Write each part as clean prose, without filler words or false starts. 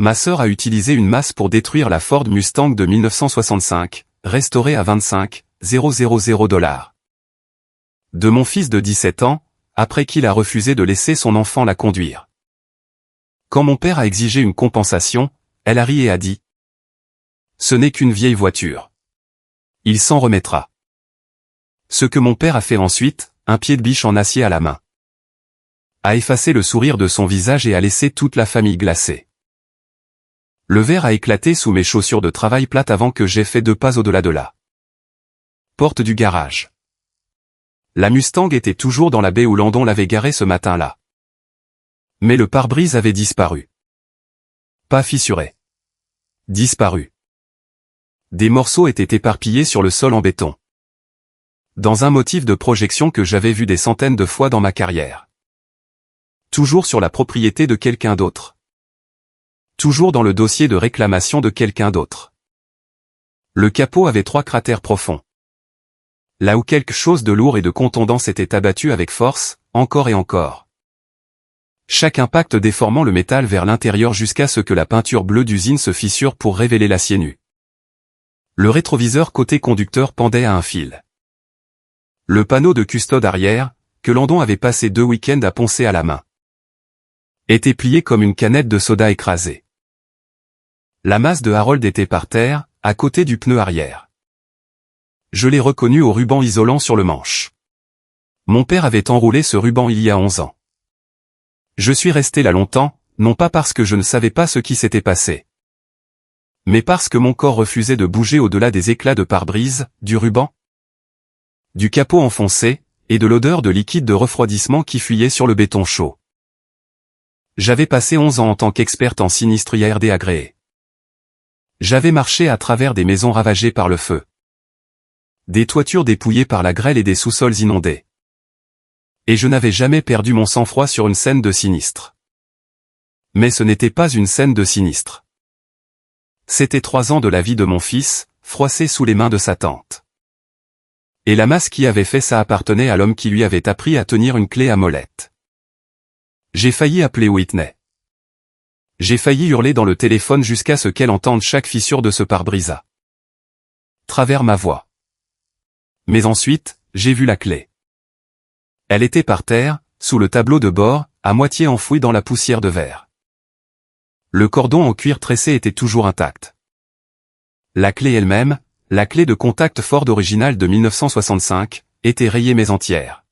Ma sœur a utilisé une masse pour détruire la Ford Mustang de 1965, restaurée à 25 000 $. De mon fils de 17 ans, après qu'il a refusé de laisser son enfant la conduire. Quand mon père a exigé une compensation, elle a ri et a dit « Ce n'est qu'une vieille voiture. Il s'en remettra. » Ce que mon père a fait ensuite, un pied de biche en acier à la main. A effacé le sourire de son visage et a laissé toute la famille glacée. Le verre a éclaté sous mes chaussures de travail plates avant que j'aie fait 2 pas au-delà de la porte du garage. La Mustang était toujours dans la baie où Landon l'avait garée ce matin-là. Mais le pare-brise avait disparu. Pas fissuré. Disparu. Des morceaux étaient éparpillés sur le sol en béton. Dans un motif de projection que j'avais vu des centaines de fois dans ma carrière. Toujours sur la propriété de quelqu'un d'autre. Toujours dans le dossier de réclamation de quelqu'un d'autre. Le capot avait 3 cratères profonds. Là où quelque chose de lourd et de contondant s'était abattu avec force, encore et encore. Chaque impact déformant le métal vers l'intérieur jusqu'à ce que la peinture bleue d'usine se fissure pour révéler l'acier nu. Le rétroviseur côté conducteur pendait à un fil. Le panneau de custode arrière, que Landon avait passé 2 week-ends à poncer à la main, était plié comme une canette de soda écrasée. La masse de Harold était par terre, à côté du pneu arrière. Je l'ai reconnu au ruban isolant sur le manche. Mon père avait enroulé ce ruban il y a 11 ans. Je suis resté là longtemps, non pas parce que je ne savais pas ce qui s'était passé, mais parce que mon corps refusait de bouger au-delà des éclats de pare-brise, du ruban, du capot enfoncé, et de l'odeur de liquide de refroidissement qui fuyait sur le béton chaud. J'avais passé 11 ans en tant qu'experte en sinistre IARD agréé. J'avais marché à travers des maisons ravagées par le feu, des toitures dépouillées par la grêle et des sous-sols inondés. Et je n'avais jamais perdu mon sang-froid sur une scène de sinistre. Mais ce n'était pas une scène de sinistre. C'était 3 ans de la vie de mon fils, froissés sous les mains de sa tante. Et la masse qui avait fait ça appartenait à l'homme qui lui avait appris à tenir une clé à molette. J'ai failli appeler Whitney. J'ai failli hurler dans le téléphone jusqu'à ce qu'elle entende chaque fissure de ce pare-brise à travers ma voix. Mais ensuite, j'ai vu la clé. Elle était par terre, sous le tableau de bord, à moitié enfouie dans la poussière de verre. Le cordon en cuir tressé était toujours intact. La clé elle-même, la clé de contact Ford originale de 1965, était rayée mais entière.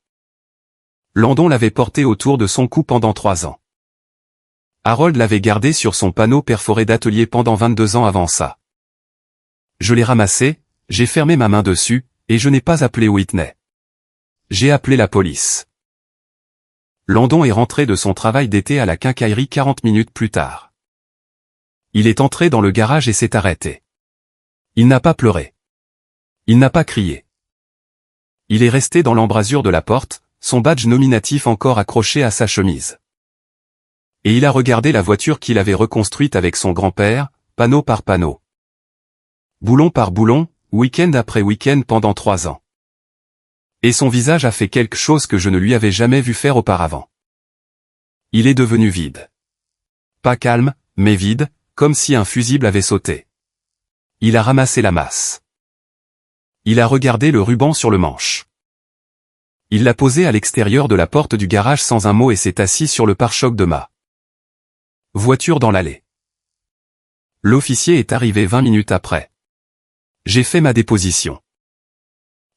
Landon l'avait portée autour de son cou pendant 3 ans. Harold l'avait gardée sur son panneau perforé d'atelier pendant 22 ans avant ça. Je l'ai ramassée, j'ai fermé ma main dessus, et je n'ai pas appelé Whitney. J'ai appelé la police. Landon est rentré de son travail d'été à la quincaillerie 40 minutes plus tard. Il est entré dans le garage et s'est arrêté. Il n'a pas pleuré. Il n'a pas crié. Il est resté dans l'embrasure de la porte, son badge nominatif encore accroché à sa chemise. Et il a regardé la voiture qu'il avait reconstruite avec son grand-père, panneau par panneau, boulon par boulon, week-end après week-end pendant 3 ans. Et son visage a fait quelque chose que je ne lui avais jamais vu faire auparavant. Il est devenu vide. Pas calme, mais vide, comme si un fusible avait sauté. Il a ramassé la masse. Il a regardé le ruban sur le manche. Il l'a posé à l'extérieur de la porte du garage sans un mot et s'est assis sur le pare-choc de ma voiture dans l'allée. L'officier est arrivé 20 minutes après. J'ai fait ma déposition.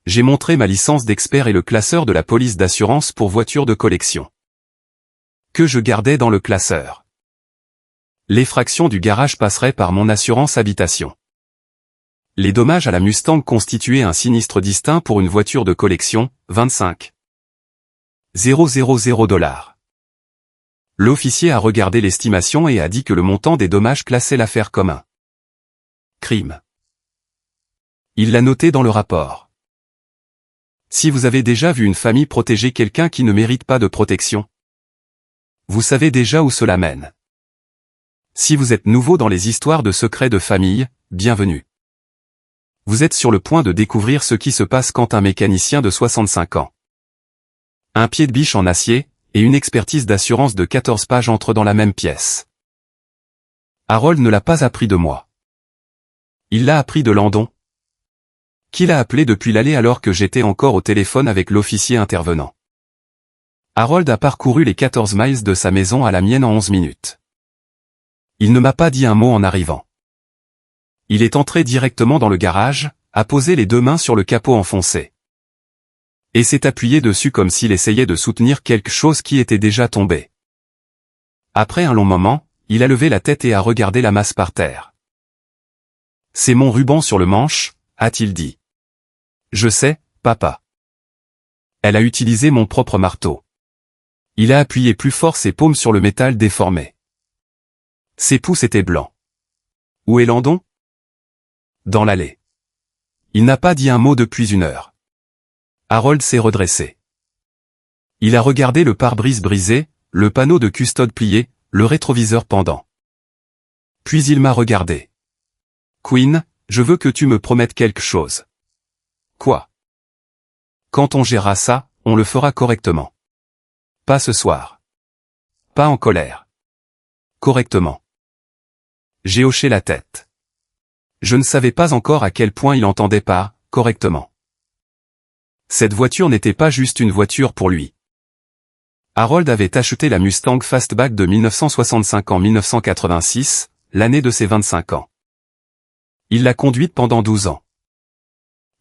J'ai montré ma licence d'expert et le classeur de la police d'assurance pour voiture de collection, que je gardais dans le classeur. L'effraction du garage passerait par mon assurance habitation. Les dommages à la Mustang constituaient un sinistre distinct pour une voiture de collection, 25 000 $. L'officier a regardé l'estimation et a dit que le montant des dommages classait l'affaire comme un crime. Il l'a noté dans le rapport. Si vous avez déjà vu une famille protéger quelqu'un qui ne mérite pas de protection, vous savez déjà où cela mène. Si vous êtes nouveau dans les histoires de secrets de famille, bienvenue. Vous êtes sur le point de découvrir ce qui se passe quand un mécanicien de 65 ans, un pied de biche en acier, et une expertise d'assurance de 14 pages entrent dans la même pièce. Harold ne l'a pas appris de moi. Il l'a appris de Landon, qui l'a appelé depuis l'allée alors que j'étais encore au téléphone avec l'officier intervenant. Harold a parcouru les 14 miles de sa maison à la mienne en 11 minutes. Il ne m'a pas dit un mot en arrivant. Il est entré directement dans le garage, a posé les 2 mains sur le capot enfoncé. Et s'est appuyé dessus comme s'il essayait de soutenir quelque chose qui était déjà tombé. Après un long moment, il a levé la tête et a regardé la masse par terre. « C'est mon ruban sur le manche », a-t-il dit. « Je sais, papa. » Elle a utilisé mon propre marteau. Il a appuyé plus fort ses paumes sur le métal déformé. Ses pouces étaient blancs. Où est Landon? Dans l'allée. Il n'a pas dit un mot depuis 1 heure. Harold s'est redressé. Il a regardé le pare-brise brisé, le panneau de custode plié, le rétroviseur pendant. Puis il m'a regardé. « Quinn, je veux que tu me promettes quelque chose. » « Quoi? » « Quand on gérera ça, on le fera correctement. Pas ce soir. Pas en colère. Correctement. » J'ai hoché la tête. Je ne savais pas encore à quel point il entendait par « correctement ». Cette voiture n'était pas juste une voiture pour lui. Harold avait acheté la Mustang Fastback de 1965 en 1986, l'année de ses 25 ans. Il l'a conduite pendant 12 ans.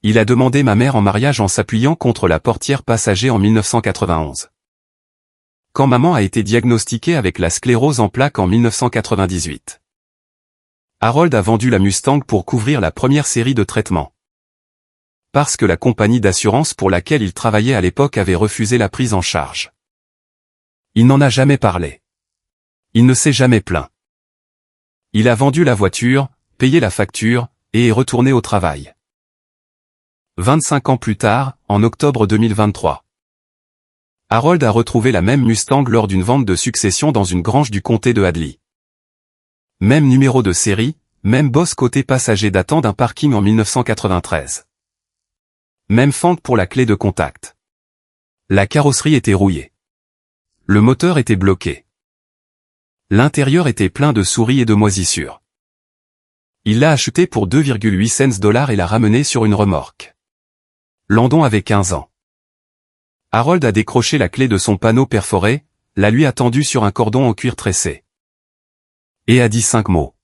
Il a demandé ma mère en mariage en s'appuyant contre la portière passager en 1991. Quand maman a été diagnostiquée avec la sclérose en plaques en 1998. Harold a vendu la Mustang pour couvrir la première série de traitements. Parce que la compagnie d'assurance pour laquelle il travaillait à l'époque avait refusé la prise en charge. Il n'en a jamais parlé. Il ne s'est jamais plaint. Il a vendu la voiture, payé la facture, et est retourné au travail. 25 ans plus tard, en octobre 2023. Harold a retrouvé la même Mustang lors d'une vente de succession dans une grange du comté de Hadley. Même numéro de série, même boss côté passager datant d'un parking en 1993. Même fente pour la clé de contact. La carrosserie était rouillée. Le moteur était bloqué. L'intérieur était plein de souris et de moisissures. Il l'a acheté pour 2,8 cents et l'a ramené sur une remorque. Landon avait 15 ans. Harold a décroché la clé de son panneau perforé, la lui a tendue sur un cordon en cuir tressé. Et a dit 5 mots.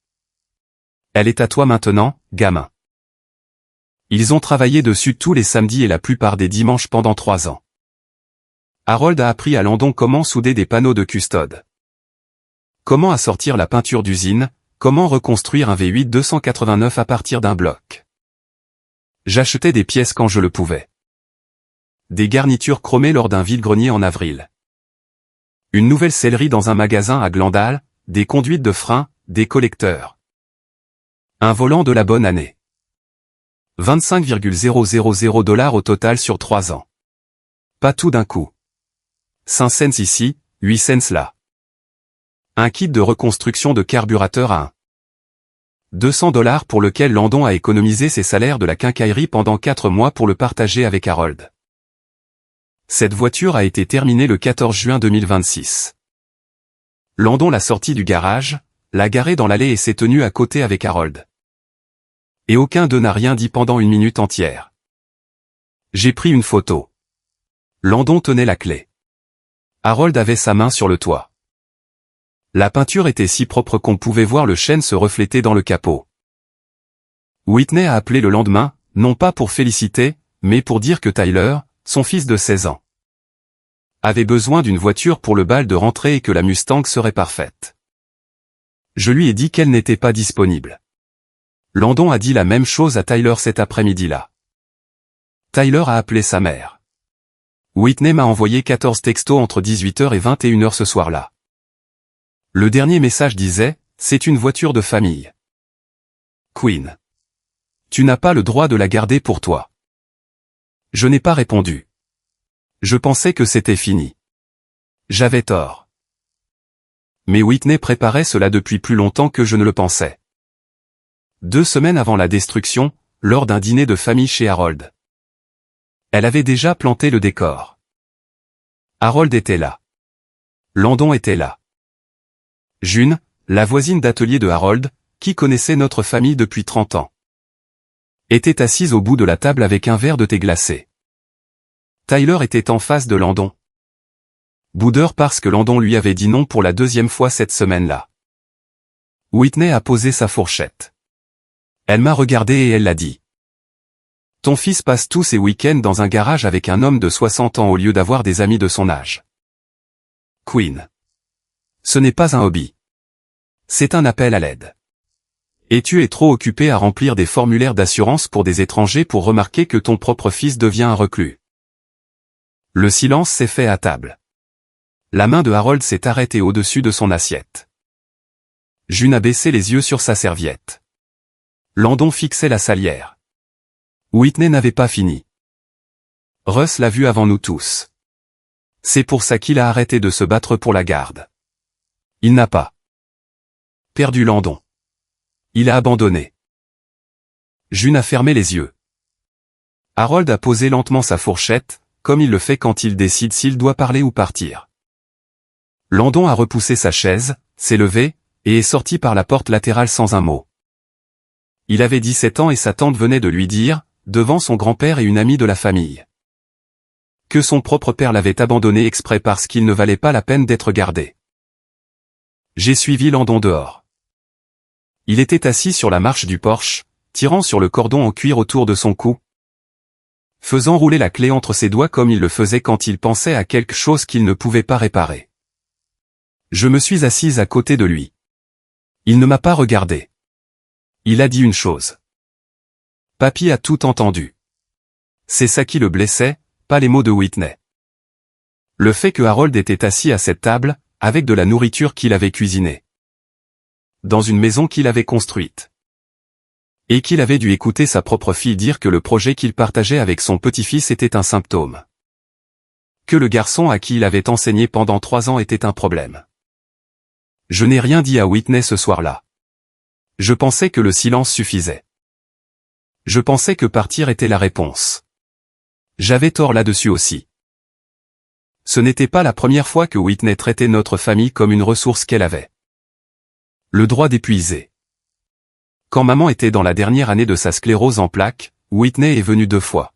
« Elle est à toi maintenant, gamin. » Ils ont travaillé dessus tous les samedis et la plupart des dimanches pendant 3 ans. Harold a appris à Landon comment souder des panneaux de custode. Comment assortir la peinture d'usine, comment reconstruire un V8 289 à partir d'un bloc. J'achetais des pièces quand je le pouvais. Des garnitures chromées lors d'un vide-grenier en avril. Une nouvelle sellerie dans un magasin à Glendale, des conduites de frein, des collecteurs. Un volant de la bonne année. 25,000 $ au total sur 3 ans. Pas tout d'un coup. 5 cents ici, 8 cents là. Un kit de reconstruction de carburateur à 200 $ pour lequel Landon a économisé ses salaires de la quincaillerie pendant 4 mois pour le partager avec Harold. Cette voiture a été terminée le 14 juin 2026. Landon l'a sortie du garage, l'a garée dans l'allée et s'est tenu à côté avec Harold. Et aucun d'eux n'a rien dit pendant 1 minute entière. J'ai pris une photo. Landon tenait la clé. Harold avait sa main sur le toit. La peinture était si propre qu'on pouvait voir le chêne se refléter dans le capot. Whitney a appelé le lendemain, non pas pour féliciter, mais pour dire que Tyler, son fils de 16 ans, avait besoin d'une voiture pour le bal de rentrée et que la Mustang serait parfaite. Je lui ai dit qu'elle n'était pas disponible. Landon a dit la même chose à Tyler cet après-midi-là. Tyler a appelé sa mère. Whitney m'a envoyé 14 textos entre 18h et 21h ce soir-là. Le dernier message disait, « C'est une voiture de famille. Quinn. Tu n'as pas le droit de la garder pour toi. » Je n'ai pas répondu. Je pensais que c'était fini. J'avais tort. Mais Whitney préparait cela depuis plus longtemps que je ne le pensais. 2 semaines avant la destruction, lors d'un dîner de famille chez Harold. Elle avait déjà planté le décor. Harold était là. Landon était là. June, la voisine d'atelier de Harold, qui connaissait notre famille depuis 30 ans, était assise au bout de la table avec un verre de thé glacé. Tyler était en face de Landon. Boudeur parce que Landon lui avait dit non pour la deuxième fois cette semaine-là. Whitney a posé sa fourchette. Elle m'a regardé et elle l'a dit. Ton fils passe tous ses week-ends dans un garage avec un homme de 60 ans au lieu d'avoir des amis de son âge. Queen. Ce n'est pas un hobby. C'est un appel à l'aide. Et tu es trop occupé à remplir des formulaires d'assurance pour des étrangers pour remarquer que ton propre fils devient un reclus. Le silence s'est fait à table. La main de Harold s'est arrêtée au-dessus de son assiette. June a baissé les yeux sur sa serviette. Landon fixait la salière. Whitney n'avait pas fini. Russ l'a vu avant nous tous. C'est pour ça qu'il a arrêté de se battre pour la garde. Il n'a pas perdu Landon. Il a abandonné. June a fermé les yeux. Harold a posé lentement sa fourchette, comme il le fait quand il décide s'il doit parler ou partir. Landon a repoussé sa chaise, s'est levé, et est sorti par la porte latérale sans un mot. Il avait 17 ans et sa tante venait de lui dire, devant son grand-père et une amie de la famille, que son propre père l'avait abandonné exprès parce qu'il ne valait pas la peine d'être gardé. J'ai suivi Landon dehors. Il était assis sur la marche du porche, tirant sur le cordon en cuir autour de son cou, faisant rouler la clé entre ses doigts comme il le faisait quand il pensait à quelque chose qu'il ne pouvait pas réparer. Je me suis assise à côté de lui. Il ne m'a pas regardé. Il a dit une chose. Papy a tout entendu. C'est ça qui le blessait, pas les mots de Whitney. Le fait que Harold était assis à cette table, avec de la nourriture qu'il avait cuisinée, dans une maison qu'il avait construite, et qu'il avait dû écouter sa propre fille dire que le projet qu'il partageait avec son petit-fils était un symptôme, que le garçon à qui il avait enseigné pendant 3 ans était un problème. Je n'ai rien dit à Whitney ce soir-là. Je pensais que le silence suffisait. Je pensais que partir était la réponse. J'avais tort là-dessus aussi. Ce n'était pas la première fois que Whitney traitait notre famille comme une ressource qu'elle avait le droit d'épuiser. Quand maman était dans la dernière année de sa sclérose en plaques, Whitney est venue 2 fois.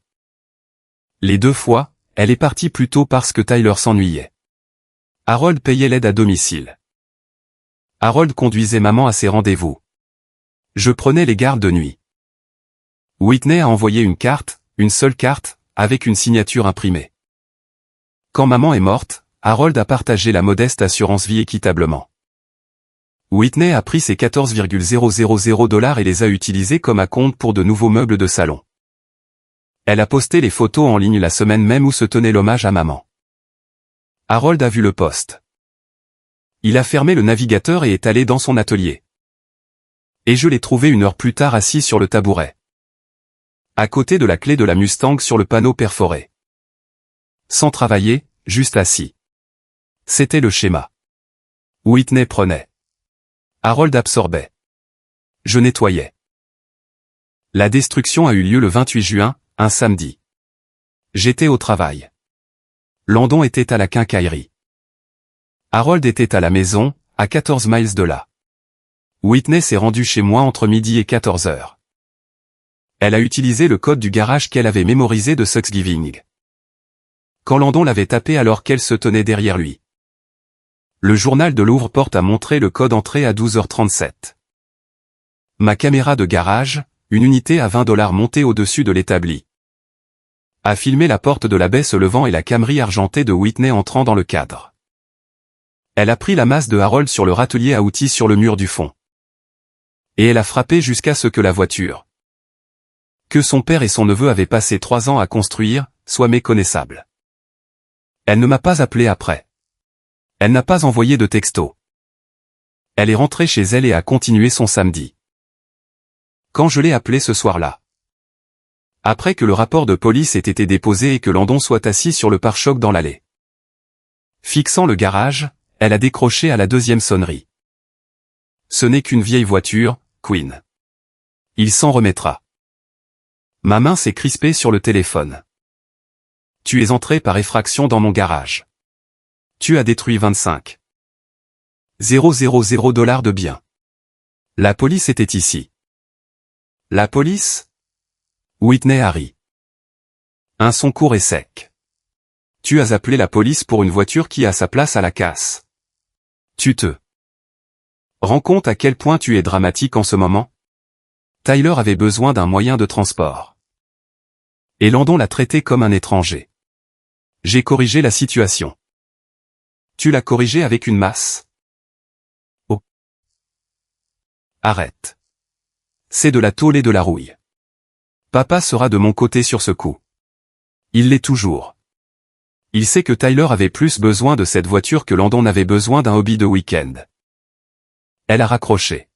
Les 2 fois, elle est partie plus tôt parce que Tyler s'ennuyait. Harold payait l'aide à domicile. Harold conduisait maman à ses rendez-vous. Je prenais les gardes de nuit. Whitney a envoyé une carte, une seule carte, avec une signature imprimée. Quand maman est morte, Harold a partagé la modeste assurance vie équitablement. Whitney a pris ses 14,000 $ et les a utilisés comme acompte pour de nouveaux meubles de salon. Elle a posté les photos en ligne la semaine même où se tenait l'hommage à maman. Harold a vu le post. Il a fermé le navigateur et est allé dans son atelier. Et je l'ai trouvé 1 heure plus tard assis sur le tabouret, à côté de la clé de la Mustang sur le panneau perforé. Sans travailler, juste assis. C'était le schéma. Whitney prenait. Harold absorbait. Je nettoyais. La destruction a eu lieu le 28 juin, un samedi. J'étais au travail. Landon était à la quincaillerie. Harold était à la maison, à 14 miles de là. Whitney s'est rendue chez moi entre midi et 14 heures. Elle a utilisé le code du garage qu'elle avait mémorisé de Thanksgiving, quand Landon l'avait tapé alors qu'elle se tenait derrière lui. Le journal de Louvre-Porte a montré le code entré à 12h37. Ma caméra de garage, une unité à $20 montée au-dessus de l'établi, a filmé la porte de la baie se levant et la Camry argentée de Whitney entrant dans le cadre. Elle a pris la masse de Harold sur le râtelier à outils sur le mur du fond. Et elle a frappé jusqu'à ce que la voiture, que son père et son neveu avaient passé 3 ans à construire, soit méconnaissable. Elle ne m'a pas appelé après. Elle n'a pas envoyé de texto. Elle est rentrée chez elle et a continué son samedi. Quand je l'ai appelée ce soir-là, après que le rapport de police ait été déposé et que Landon soit assis sur le pare-choc dans l'allée, fixant le garage, elle a décroché à la 2e sonnerie. Ce n'est qu'une vieille voiture, Queen. Il s'en remettra. Ma main s'est crispée sur le téléphone. Tu es entré par effraction dans mon garage. Tu as détruit 25 000 $ de biens. La police était ici. La police? Whitney Harry. Un son court et sec. Tu as appelé la police pour une voiture qui a sa place à la casse. Tu te rends compte à quel point tu es dramatique en ce moment? Tyler avait besoin d'un moyen de transport. Et Landon l'a traité comme un étranger. J'ai corrigé la situation. Tu l'as corrigé avec une masse? Oh. Arrête. C'est de la tôle et de la rouille. Papa sera de mon côté sur ce coup. Il l'est toujours. Il sait que Tyler avait plus besoin de cette voiture que Landon n'avait besoin d'un hobby de week-end. Elle a raccroché.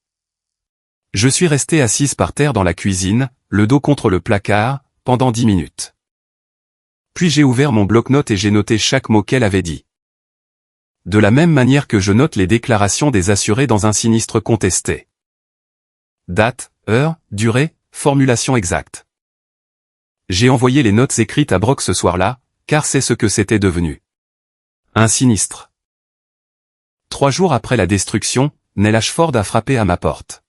Je suis resté assise par terre dans la cuisine, le dos contre le placard, pendant 10 minutes. Puis j'ai ouvert mon bloc-notes et j'ai noté chaque mot qu'elle avait dit. De la même manière que je note les déclarations des assurés dans un sinistre contesté. Date, heure, durée, formulation exacte. J'ai envoyé les notes écrites à Brock ce soir-là, car c'est ce que c'était devenu. Un sinistre. 3 jours après la destruction, Nell Ashford a frappé à ma porte.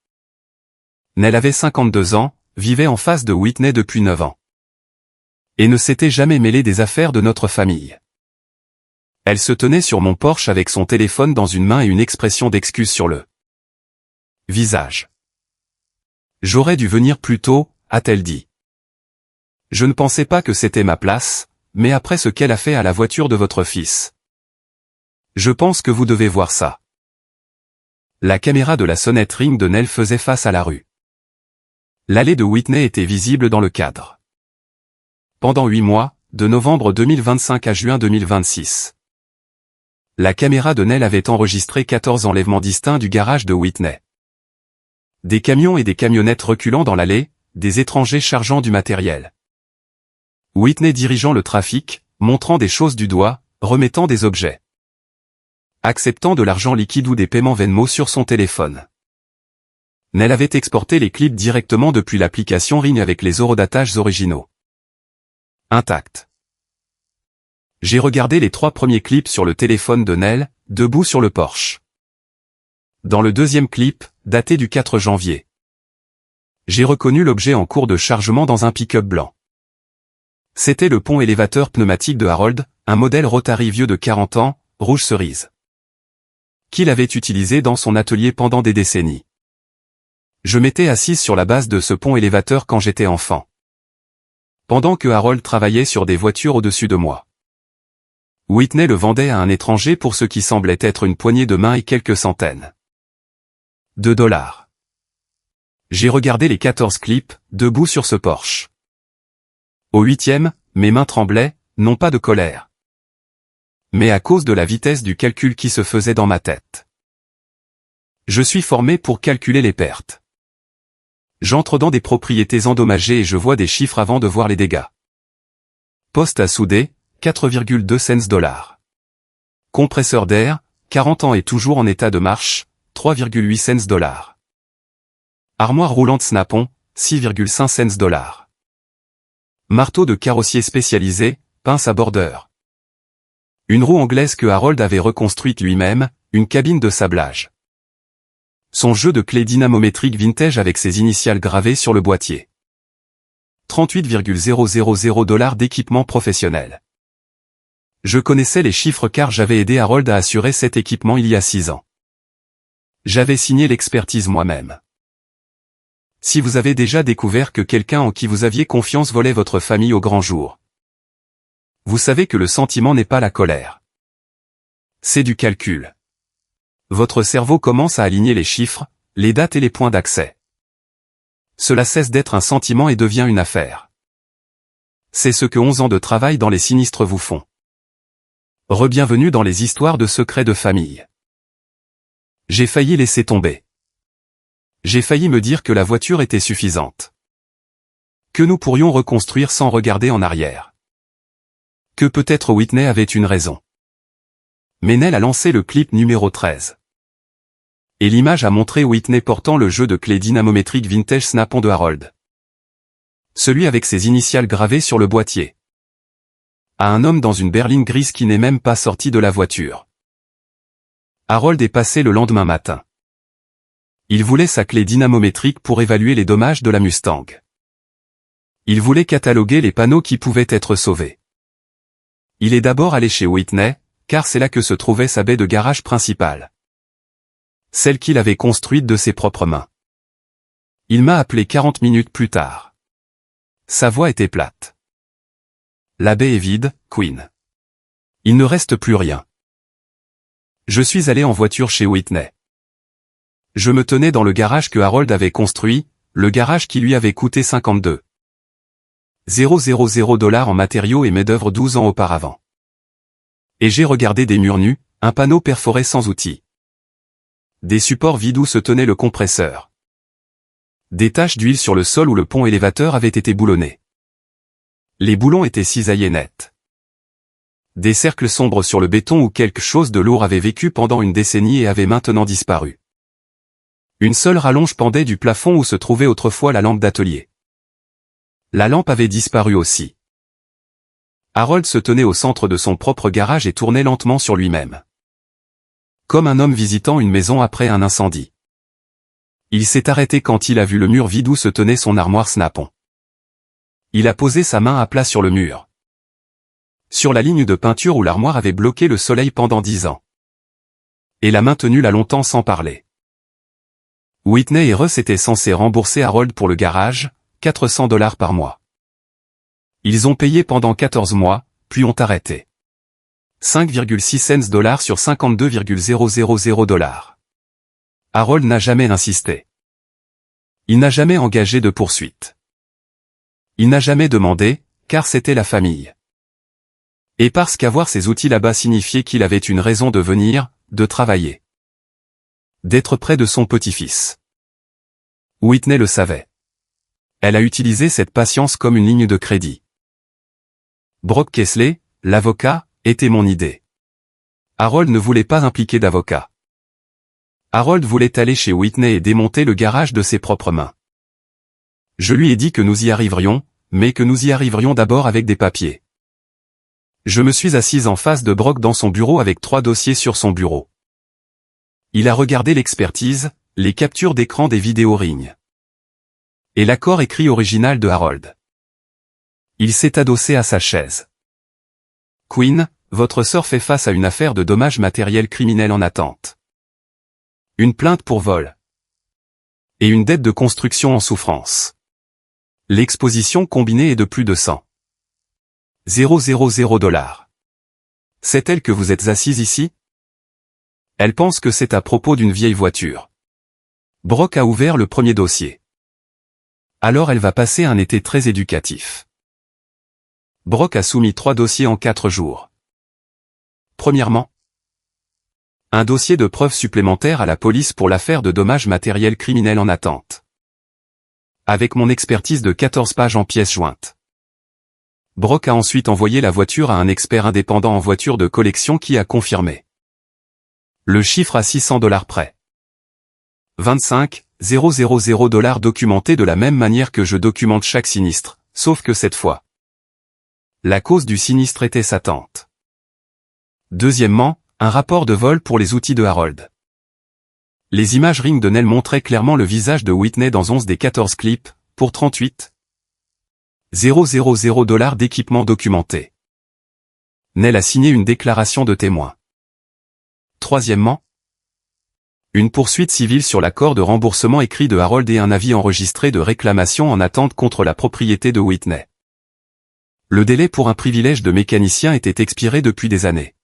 Nell avait 52 ans, vivait en face de Whitney depuis 9 ans. Et ne s'était jamais mêlée des affaires de notre famille. Elle se tenait sur mon porche avec son téléphone dans une main et une expression d'excuse sur le visage. J'aurais dû venir plus tôt, a-t-elle dit. Je ne pensais pas que c'était ma place, mais après ce qu'elle a fait à la voiture de votre fils. Je pense que vous devez voir ça. La caméra de la sonnette ring de Nell faisait face à la rue. L'allée de Whitney était visible dans le cadre. Pendant 8 mois, de novembre 2025 à juin 2026. La caméra de Nell avait enregistré 14 enlèvements distincts du garage de Whitney. Des camions et des camionnettes reculant dans l'allée, des étrangers chargeant du matériel. Whitney dirigeant le trafic, montrant des choses du doigt, remettant des objets. Acceptant de l'argent liquide ou des paiements Venmo sur son téléphone. Nell avait exporté les clips directement depuis l'application Ring avec les horodatages originaux. Intact. J'ai regardé les 3 premiers clips sur le téléphone de Nell, debout sur le porche. Dans le deuxième clip, daté du 4 janvier. J'ai reconnu l'objet en cours de chargement dans un pick-up blanc. C'était le pont élévateur pneumatique de Harold, un modèle Rotary vieux de 40 ans, rouge cerise. Qu'il avait utilisé dans son atelier pendant des décennies. Je m'étais assise sur la base de ce pont élévateur quand j'étais enfant. Pendant que Harold travaillait sur des voitures au-dessus de moi. Whitney le vendait à un étranger pour ce qui semblait être une poignée de main et quelques centaines de dollars. J'ai regardé les 14 clips, debout sur ce porche. Au 8e, mes mains tremblaient, non pas de colère, mais à cause de la vitesse du calcul qui se faisait dans ma tête. Je suis formé pour calculer les pertes. J'entre dans des propriétés endommagées et je vois des chiffres avant de voir les dégâts. Poste à souder, 4,2 cents $. Compresseur d'air, 40 ans et toujours en état de marche, 3,8 cents $. Armoire roulante Snap-on, 6,5 cents $. Marteau de carrossier spécialisé, pince à bordeur. Une roue anglaise que Harold avait reconstruite lui-même, une cabine de sablage. Son jeu de clés dynamométrique vintage avec ses initiales gravées sur le boîtier. 38,000 $ d'équipement professionnel. Je connaissais les chiffres car j'avais aidé Harold à assurer cet équipement il y a 6 ans. J'avais signé l'expertise moi-même. Si vous avez déjà découvert que quelqu'un en qui vous aviez confiance volait votre famille au grand jour, vous savez que le sentiment n'est pas la colère. C'est du calcul. Votre cerveau commence à aligner les chiffres, les dates et les points d'accès. Cela cesse d'être un sentiment et devient une affaire. C'est ce que 11 ans de travail dans les sinistres vous font. Re-bienvenue dans les histoires de secrets de famille. J'ai failli laisser tomber. J'ai failli me dire que la voiture était suffisante. Que nous pourrions reconstruire sans regarder en arrière. Que peut-être Whitney avait une raison. Mais Nell a lancé le clip numéro 13. Et l'image a montré Whitney portant le jeu de clés dynamométrique vintage Snap-on de Harold. Celui avec ses initiales gravées sur le boîtier. À un homme dans une berline grise qui n'est même pas sorti de la voiture. Harold est passé le lendemain matin. Il voulait sa clé dynamométrique pour évaluer les dommages de la Mustang. Il voulait cataloguer les panneaux qui pouvaient être sauvés. Il est d'abord allé chez Whitney, car c'est là que se trouvait sa baie de garage principale. Celle qu'il avait construite de ses propres mains. Il m'a appelé 40 minutes plus tard. Sa voix était plate. La baie est vide, Quinn. Il ne reste plus rien. Je suis allé en voiture chez Whitney. Je me tenais dans le garage que Harold avait construit, le garage qui lui avait coûté 52 000 $ en matériaux et main-d'œuvre 12 ans auparavant. Et j'ai regardé des murs nus, un panneau perforé sans outils. Des supports vides où se tenait le compresseur. Des taches d'huile sur le sol où le pont élévateur avait été boulonné. Les boulons étaient cisaillés nets. Des cercles sombres sur le béton où quelque chose de lourd avait vécu pendant une décennie et avait maintenant disparu. Une seule rallonge pendait du plafond où se trouvait autrefois la lampe d'atelier. La lampe avait disparu aussi. Harold se tenait au centre de son propre garage et tournait lentement sur lui-même. Comme un homme visitant une maison après un incendie. Il s'est arrêté quand il a vu le mur vide où se tenait son armoire Snap-on. Il a posé sa main à plat sur le mur. Sur la ligne de peinture où l'armoire avait bloqué le soleil pendant 10 ans. Et l'a maintenu là longtemps sans parler. Whitney et Russ étaient censés rembourser Harold pour le garage, 400 $ par mois. Ils ont payé pendant 14 mois, puis ont arrêté. 5,6 cents sur 52,000 $. Harold n'a jamais insisté. Il n'a jamais engagé de poursuite. Il n'a jamais demandé, car c'était la famille. Et parce qu'avoir ces outils là-bas signifiait qu'il avait une raison de venir, de travailler. D'être près de son petit-fils. Whitney le savait. Elle a utilisé cette patience comme une ligne de crédit. Brock Kesley, l'avocat, était mon idée. Harold ne voulait pas impliquer d'avocat. Harold voulait aller chez Whitney et démonter le garage de ses propres mains. Je lui ai dit que nous y arriverions, mais que nous y arriverions d'abord avec des papiers. Je me suis assise en face de Brock dans son bureau avec 3 dossiers sur son bureau. Il a regardé l'expertise, les captures d'écran des vidéos Ring. Et l'accord écrit original de Harold. Il s'est adossé à sa chaise. Quinn, votre sœur fait face à une affaire de dommages matériels criminels en attente. Une plainte pour vol. Et une dette de construction en souffrance. L'exposition combinée est de plus de 100 000 $. C'est elle que vous êtes assise ici? Elle pense que c'est à propos d'une vieille voiture. Brock a ouvert le premier dossier. Alors elle va passer un été très éducatif. Brock a soumis 3 dossiers en 4 jours. Premièrement, un dossier de preuves supplémentaires à la police pour l'affaire de dommages matériels criminels en attente. Avec mon expertise de 14 pages en pièces jointes. Brock a ensuite envoyé la voiture à un expert indépendant en voiture de collection qui a confirmé. Le chiffre à 600 $ près. 25 000 $ documenté de la même manière que je documente chaque sinistre, sauf que cette fois. La cause du sinistre était sa tante. Deuxièmement, un rapport de vol pour les outils de Harold. Les images Ring de Nell montraient clairement le visage de Whitney dans 11 des 14 clips, pour 38 000 $ d'équipement documenté. Nell a signé une déclaration de témoin. Troisièmement, une poursuite civile sur l'accord de remboursement écrit de Harold et un avis enregistré de réclamation en attente contre la propriété de Whitney. Le délai pour un privilège de mécanicien était expiré depuis des années.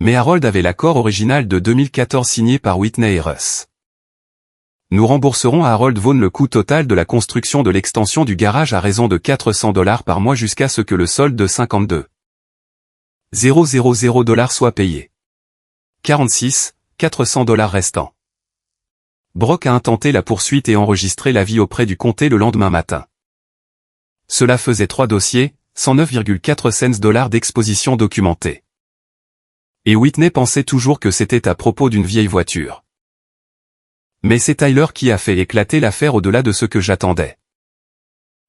Mais Harold avait l'accord original de 2014 signé par Whitney et Russ. Nous rembourserons à Harold Vaughn le coût total de la construction de l'extension du garage à raison de 400 $ par mois jusqu'à ce que le solde de 52 000 $ soit payé. 46 400 $ restants. Brock a intenté la poursuite et enregistré l'avis auprès du comté le lendemain matin. Cela faisait 3 dossiers, 109,4 cents $ d'exposition documentée. Et Whitney pensait toujours que c'était à propos d'une vieille voiture. Mais c'est Tyler qui a fait éclater l'affaire au-delà de ce que j'attendais.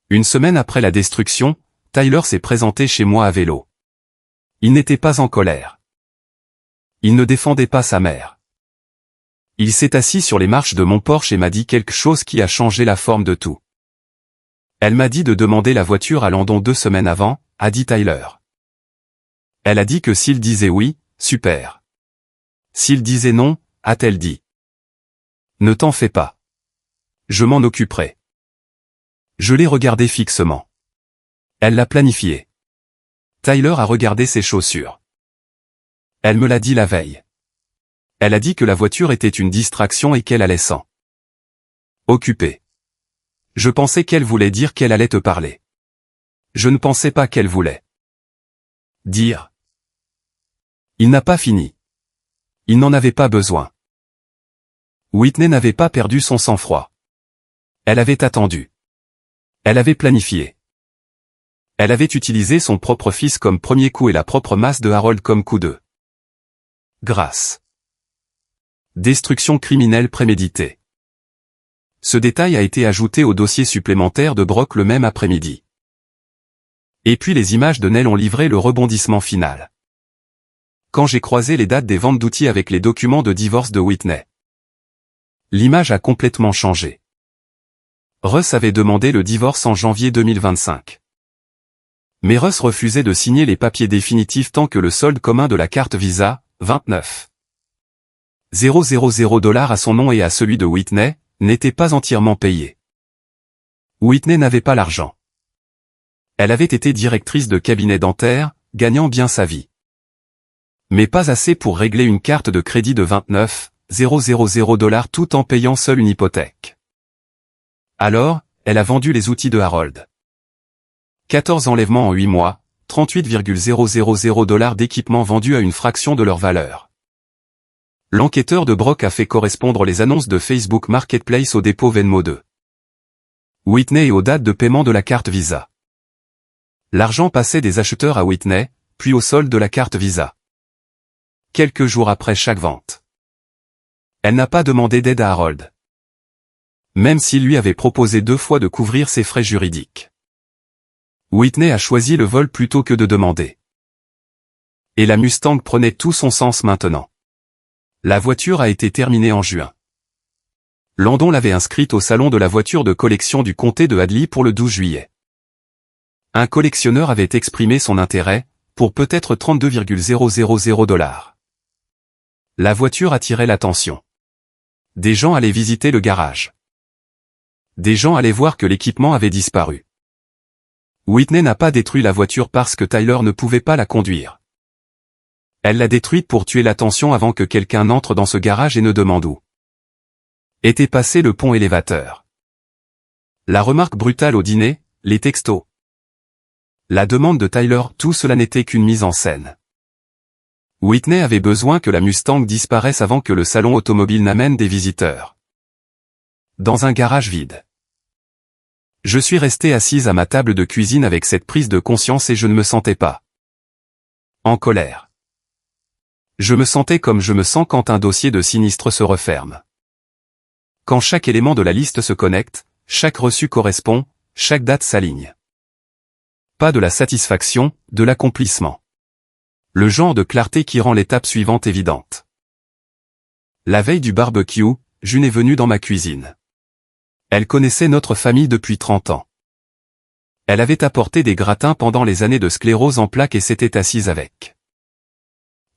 Une semaine après la destruction, Tyler s'est présenté chez moi à vélo. Il n'était pas en colère. Il ne défendait pas sa mère. Il s'est assis sur les marches de mon Porsche et m'a dit quelque chose qui a changé la forme de tout. Elle m'a dit de demander la voiture à Landon 2 semaines avant, a dit Tyler. Elle a dit que s'il disait oui, super. S'il disait non, a-t-elle dit. Ne t'en fais pas. Je m'en occuperai. Je l'ai regardé fixement. Elle l'a planifié. Tyler a regardé ses chaussures. Elle me l'a dit la veille. Elle a dit que la voiture était une distraction et qu'elle allait s'en occuper. Je pensais qu'elle voulait dire qu'elle allait te parler. Je ne pensais pas qu'elle voulait dire. Il n'a pas fini. Il n'en avait pas besoin. Whitney n'avait pas perdu son sang-froid. Elle avait attendu. Elle avait planifié. Elle avait utilisé son propre fils comme premier coup et la propre masse de Harold comme coup de grâce. Destruction criminelle préméditée. Ce détail a été ajouté au dossier supplémentaire de Brock le même après-midi. Et puis les images de Nell ont livré le rebondissement final. Quand j'ai croisé les dates des ventes d'outils avec les documents de divorce de Whitney, l'image a complètement changé. Russ avait demandé le divorce en janvier 2025. Mais Russ refusait de signer les papiers définitifs tant que le solde commun de la carte Visa, 29 000 $ à son nom et à celui de Whitney, n'était pas entièrement payé. Whitney n'avait pas l'argent. Elle avait été directrice de cabinet dentaire, gagnant bien sa vie. Mais pas assez pour régler une carte de crédit de 29 000 $ tout en payant seule une hypothèque. Alors, elle a vendu les outils de Harold. 14 enlèvements en 8 mois, 38,000 $ d'équipements vendus à une fraction de leur valeur. L'enquêteur de Brock a fait correspondre les annonces de Facebook Marketplace au dépôt Venmo de Whitney et aux dates de paiement de la carte Visa. L'argent passait des acheteurs à Whitney, puis au solde de la carte Visa. Quelques jours après chaque vente. Elle n'a pas demandé d'aide à Harold. Même s'il lui avait proposé 2 fois de couvrir ses frais juridiques. Whitney a choisi le vol plutôt que de demander. Et la Mustang prenait tout son sens maintenant. La voiture a été terminée en juin. Landon l'avait inscrite au salon de la voiture de collection du comté de Hadley pour le 12 juillet. Un collectionneur avait exprimé son intérêt, pour peut-être 32,000 $. La voiture attirait l'attention. Des gens allaient visiter le garage. Des gens allaient voir que l'équipement avait disparu. Whitney n'a pas détruit la voiture parce que Tyler ne pouvait pas la conduire. Elle l'a détruite pour tuer l'attention avant que quelqu'un n'entre dans ce garage et ne demande où était passé le pont élévateur. La remarque brutale au dîner, les textos. La demande de Tyler, tout cela n'était qu'une mise en scène. Whitney avait besoin que la Mustang disparaisse avant que le salon automobile n'amène des visiteurs. Dans un garage vide. Je suis resté assise à ma table de cuisine avec cette prise de conscience et je ne me sentais pas en colère. Je me sentais comme je me sens quand un dossier de sinistre se referme. Quand chaque élément de la liste se connecte, chaque reçu correspond, chaque date s'aligne. Pas de la satisfaction, de l'accomplissement. Le genre de clarté qui rend l'étape suivante évidente. La veille du barbecue, June est venue dans ma cuisine. Elle connaissait notre famille depuis 30 ans. Elle avait apporté des gratins pendant les années de sclérose en plaques et s'était assise avec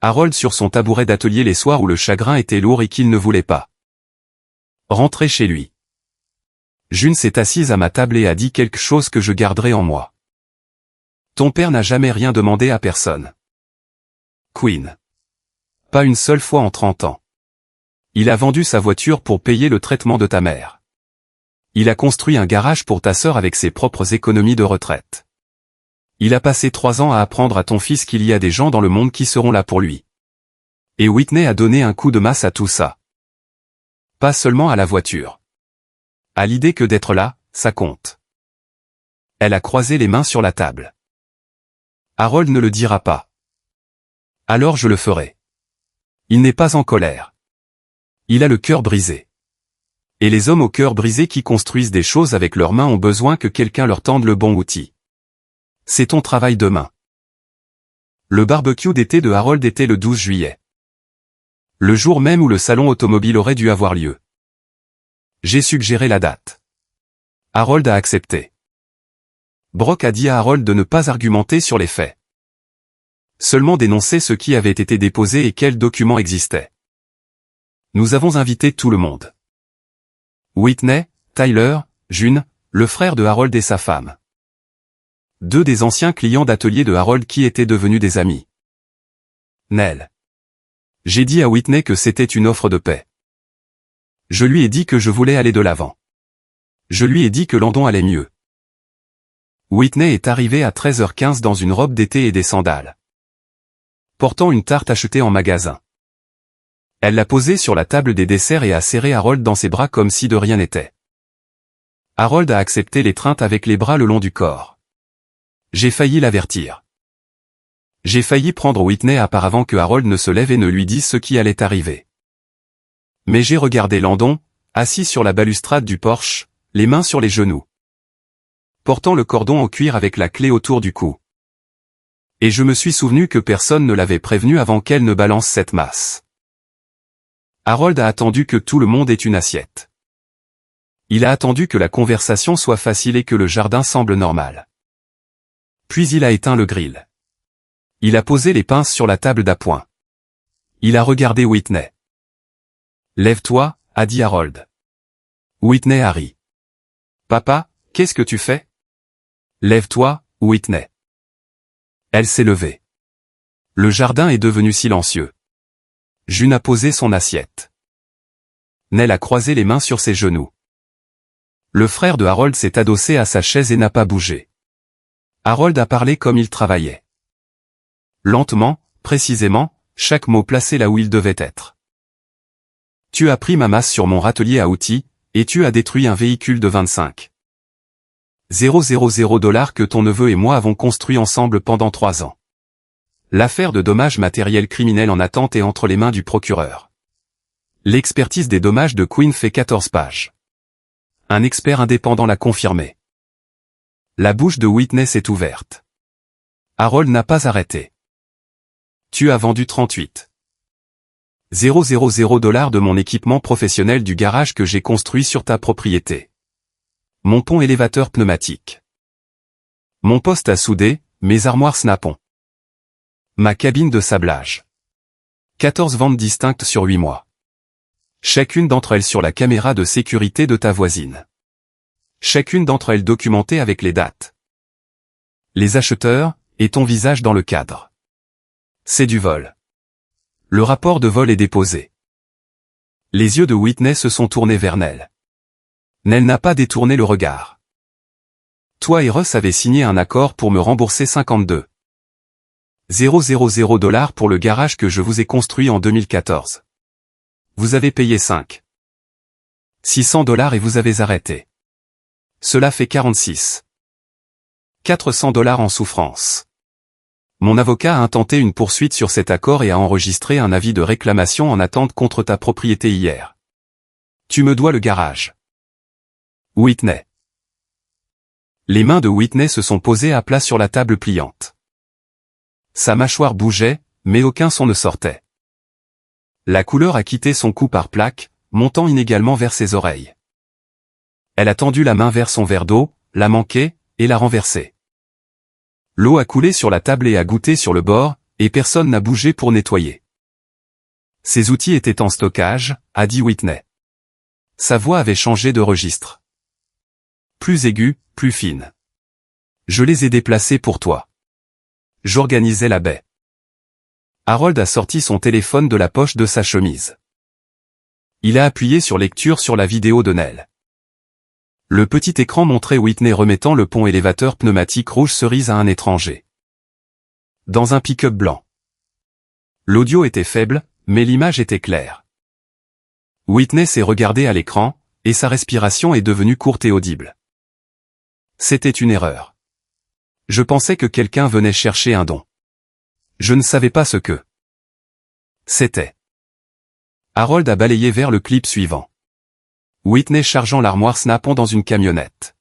Harold sur son tabouret d'atelier les soirs où le chagrin était lourd et qu'il ne voulait pas rentrer chez lui. June s'est assise à ma table et a dit quelque chose que je garderai en moi. Ton père n'a jamais rien demandé à personne. Queen. Pas une seule fois en 30 ans. Il a vendu sa voiture pour payer le traitement de ta mère. Il a construit un garage pour ta sœur avec ses propres économies de retraite. Il a passé 3 ans à apprendre à ton fils qu'il y a des gens dans le monde qui seront là pour lui. Et Whitney a donné un coup de masse à tout ça. Pas seulement à la voiture. À l'idée que d'être là, ça compte. Elle a croisé les mains sur la table. Harold ne le dira pas. Alors je le ferai. Il n'est pas en colère. Il a le cœur brisé. Et les hommes au cœur brisé qui construisent des choses avec leurs mains ont besoin que quelqu'un leur tende le bon outil. C'est ton travail demain. Le barbecue d'été de Harold était le 12 juillet. Le jour même où le salon automobile aurait dû avoir lieu. J'ai suggéré la date. Harold a accepté. Brock a dit à Harold de ne pas argumenter sur les faits. Seulement dénoncer ce qui avait été déposé et quels documents existaient. Nous avons invité tout le monde. Whitney, Tyler, June, le frère de Harold et sa femme. 2 des anciens clients d'atelier de Harold qui étaient devenus des amis. Nell. J'ai dit à Whitney que c'était une offre de paix. Je lui ai dit que je voulais aller de l'avant. Je lui ai dit que Landon allait mieux. Whitney est arrivée à 13h15 dans une robe d'été et des sandales. Portant une tarte achetée en magasin. Elle l'a posée sur la table des desserts et a serré Harold dans ses bras comme si de rien n'était. Harold a accepté l'étreinte avec les bras le long du corps. J'ai failli l'avertir. J'ai failli prendre Whitney avant que Harold ne se lève et ne lui dise ce qui allait arriver. Mais j'ai regardé Landon, assis sur la balustrade du porche, les mains sur les genoux. Portant le cordon en cuir avec la clé autour du cou. Et je me suis souvenu que personne ne l'avait prévenu avant qu'elle ne balance cette masse. Harold a attendu que tout le monde ait une assiette. Il a attendu que la conversation soit facile et que le jardin semble normal. Puis il a éteint le grill. Il a posé les pinces sur la table d'appoint. Il a regardé Whitney. « Lève-toi » a dit Harold. Whitney a ri. « Papa, qu'est-ce que tu fais ?»« Lève-toi, Whitney. » Elle s'est levée. Le jardin est devenu silencieux. June a posé son assiette. Nell a croisé les mains sur ses genoux. Le frère de Harold s'est adossé à sa chaise et n'a pas bougé. Harold a parlé comme il travaillait. Lentement, précisément, chaque mot placé là où il devait être. Tu as pris ma masse sur mon râtelier à outils, et tu as détruit un véhicule de 25 000 $ que ton neveu et moi avons construit ensemble pendant 3 ans. L'affaire de dommages matériels criminels en attente est entre les mains du procureur. L'expertise des dommages de Quinn fait 14 pages. Un expert indépendant l'a confirmé. La bouche de Whitney s'est ouverte. Harold n'a pas arrêté. Tu as vendu 38 000 $ de mon équipement professionnel du garage que j'ai construit sur ta propriété. Mon pont élévateur pneumatique. Mon poste à souder, mes armoires Snap-on. Ma cabine de sablage. 14 ventes distinctes sur 8 mois. Chacune d'entre elles sur la caméra de sécurité de ta voisine. Chacune d'entre elles documentée avec les dates. Les acheteurs, et ton visage dans le cadre. C'est du vol. Le rapport de vol est déposé. Les yeux de Whitney se sont tournés vers Nell. Nell n'a pas détourné le regard. Toi et Russ avez signé un accord pour me rembourser 52 000 $ pour le garage que je vous ai construit en 2014. Vous avez payé 600 $ et vous avez arrêté. Cela fait 400 $ en souffrance. Mon avocat a intenté une poursuite sur cet accord et a enregistré un avis de réclamation en attente contre ta propriété hier. Tu me dois le garage. Whitney. Les mains de Whitney se sont posées à plat sur la table pliante. Sa mâchoire bougeait, mais aucun son ne sortait. La couleur a quitté son cou par plaques, montant inégalement vers ses oreilles. Elle a tendu la main vers son verre d'eau, l'a manqué, et l'a renversé. L'eau a coulé sur la table et a goûté sur le bord, et personne n'a bougé pour nettoyer. Ces outils étaient en stockage, a dit Whitney. Sa voix avait changé de registre. Plus aiguë, plus fine. Je les ai déplacés pour toi. J'organisais la baie. Harold a sorti son téléphone de la poche de sa chemise. Il a appuyé sur lecture sur la vidéo de Nell. Le petit écran montrait Whitney remettant le pont élévateur pneumatique rouge cerise à un étranger. Dans un pick-up blanc. L'audio était faible, mais l'image était claire. Whitney s'est regardée à l'écran, et sa respiration est devenue courte et audible. C'était une erreur. Je pensais que quelqu'un venait chercher un don. Je ne savais pas ce que c'était. Harold a balayé vers le clip suivant. Whitney chargeant l'armoire Snap-on dans une camionnette.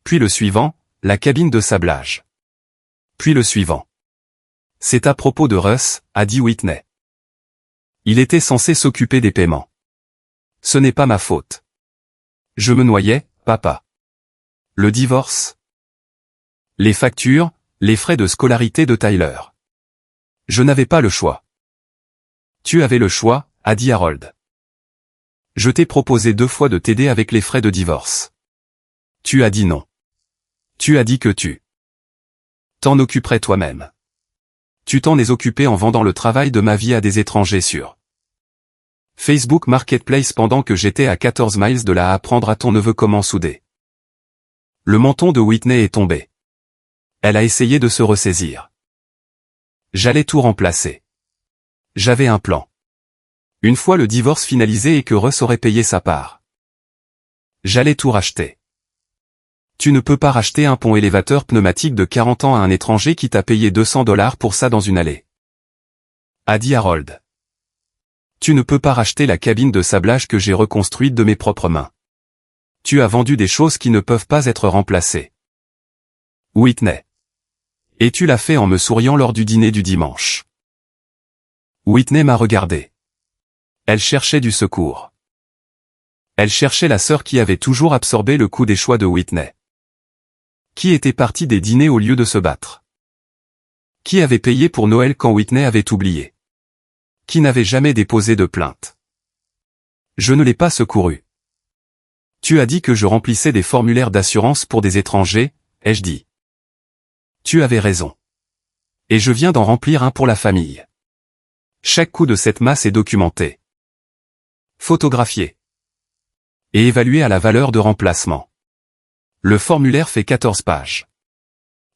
Puis le suivant, la cabine de sablage. Puis le suivant. C'est à propos de Russ, a dit Whitney. Il était censé s'occuper des paiements. Ce n'est pas ma faute. Je me noyais, papa. Le divorce? Les factures, les frais de scolarité de Tyler. Je n'avais pas le choix. Tu avais le choix, a dit Harold. Je t'ai proposé 2 fois de t'aider avec les frais de divorce. Tu as dit non. Tu as dit que tu t'en occuperais toi-même. Tu t'en es occupé en vendant le travail de ma vie à des étrangers sur Facebook Marketplace pendant que j'étais à 14 miles de là à apprendre à ton neveu comment souder. Le menton de Whitney est tombé. Elle a essayé de se ressaisir. J'allais tout remplacer. J'avais un plan. Une fois le divorce finalisé et que Russ aurait payé sa part. J'allais tout racheter. Tu ne peux pas racheter un pont élévateur pneumatique de 40 ans à un étranger qui t'a payé $200 pour ça dans une allée. A dit Harold. Tu ne peux pas racheter la cabine de sablage que j'ai reconstruite de mes propres mains. Tu as vendu des choses qui ne peuvent pas être remplacées. Whitney. Et tu l'as fait en me souriant lors du dîner du dimanche. Whitney m'a regardé. Elle cherchait du secours. Elle cherchait la sœur qui avait toujours absorbé le coup des choix de Whitney. Qui était parti des dîners au lieu de se battre? Qui avait payé pour Noël quand Whitney avait oublié? Qui n'avait jamais déposé de plainte? Je ne l'ai pas secouru. Tu as dit que je remplissais des formulaires d'assurance pour des étrangers, ai-je dit. Tu avais raison. Et je viens d'en remplir un pour la famille. Chaque coup de cette masse est documenté. Photographié. Et évalué à la valeur de remplacement. Le formulaire fait 14 pages.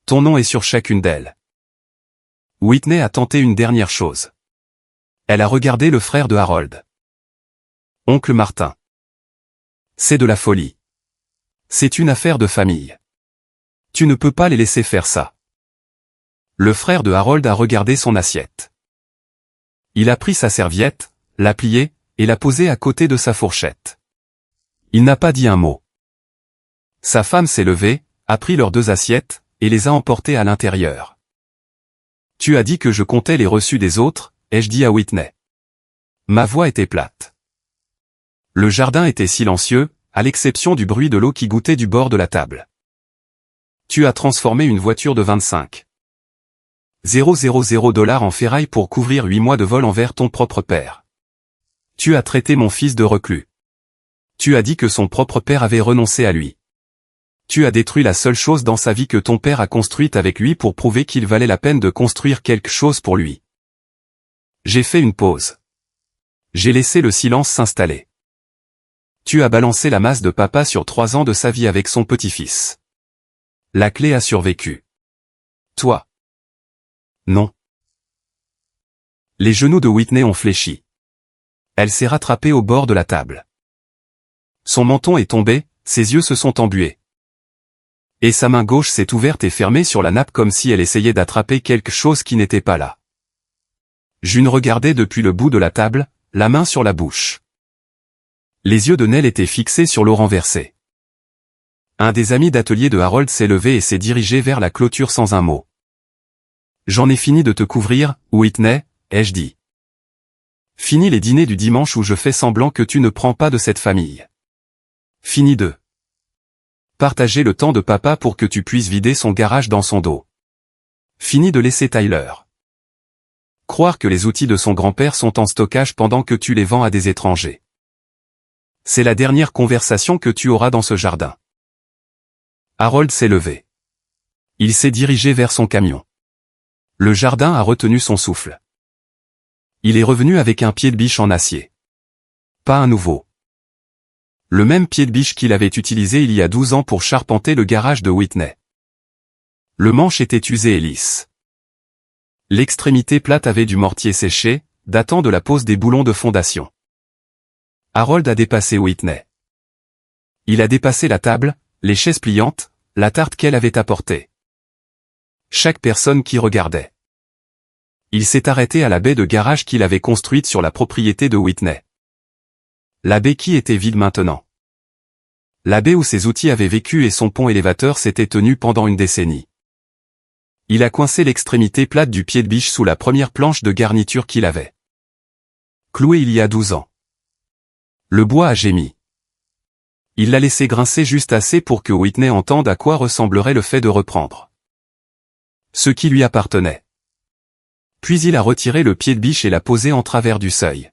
Ton nom est sur chacune d'elles. Whitney a tenté une dernière chose. Elle a regardé le frère de Harold. Oncle Martin. C'est de la folie. C'est une affaire de famille. Tu ne peux pas les laisser faire ça. Le frère de Harold a regardé son assiette. Il a pris sa serviette, l'a pliée, et l'a posée à côté de sa fourchette. Il n'a pas dit un mot. Sa femme s'est levée, a pris leurs 2 assiettes, et les a emportées à l'intérieur. Tu as dit que je comptais les reçus des autres, ai-je dit à Whitney. Ma voix était plate. Le jardin était silencieux, à l'exception du bruit de l'eau qui gouttait du bord de la table. Tu as transformé une voiture de 25 000 $ en ferraille pour couvrir 8 mois de vol envers ton propre père. Tu as traité mon fils de reclus. Tu as dit que son propre père avait renoncé à lui. Tu as détruit la seule chose dans sa vie que ton père a construite avec lui pour prouver qu'il valait la peine de construire quelque chose pour lui. J'ai fait une pause. J'ai laissé le silence s'installer. Tu as balancé la masse de papa sur 3 ans de sa vie avec son petit-fils. La clé a survécu. Toi. Non. Les genoux de Whitney ont fléchi. Elle s'est rattrapée au bord de la table. Son menton est tombé, ses yeux se sont embués. Et sa main gauche s'est ouverte et fermée sur la nappe comme si elle essayait d'attraper quelque chose qui n'était pas là. June regardait depuis le bout de la table, la main sur la bouche. Les yeux de Nell étaient fixés sur l'eau renversée. Un des amis d'atelier de Harold s'est levé et s'est dirigé vers la clôture sans un mot. J'en ai fini de te couvrir, Whitney, ai-je dit. Fini les dîners du dimanche où je fais semblant que tu ne prends pas de cette famille. Fini de partager le temps de papa pour que tu puisses vider son garage dans son dos. Fini de laisser Tyler croire que les outils de son grand-père sont en stockage pendant que tu les vends à des étrangers. C'est la dernière conversation que tu auras dans ce jardin. Harold s'est levé. Il s'est dirigé vers son camion. Le jardin a retenu son souffle. Il est revenu avec un pied de biche en acier. Pas un nouveau. Le même pied de biche qu'il avait utilisé il y a 12 ans pour charpenter le garage de Whitney. Le manche était usé et lisse. L'extrémité plate avait du mortier séché, datant de la pose des boulons de fondation. Harold a dépassé Whitney. Il a dépassé la table, les chaises pliantes, la tarte qu'elle avait apportée. Chaque personne qui regardait. Il s'est arrêté à la baie de garage qu'il avait construite sur la propriété de Whitney. La baie qui était vide maintenant. La baie où ses outils avaient vécu et son pont élévateur s'était tenu pendant une décennie. Il a coincé l'extrémité plate du pied de biche sous la première planche de garniture qu'il avait Cloué il y a 12 ans. Le bois a gémi. Il l'a laissé grincer juste assez pour que Whitney entende à quoi ressemblerait le fait de reprendre ce qui lui appartenait. Puis il a retiré le pied de biche et l'a posé en travers du seuil.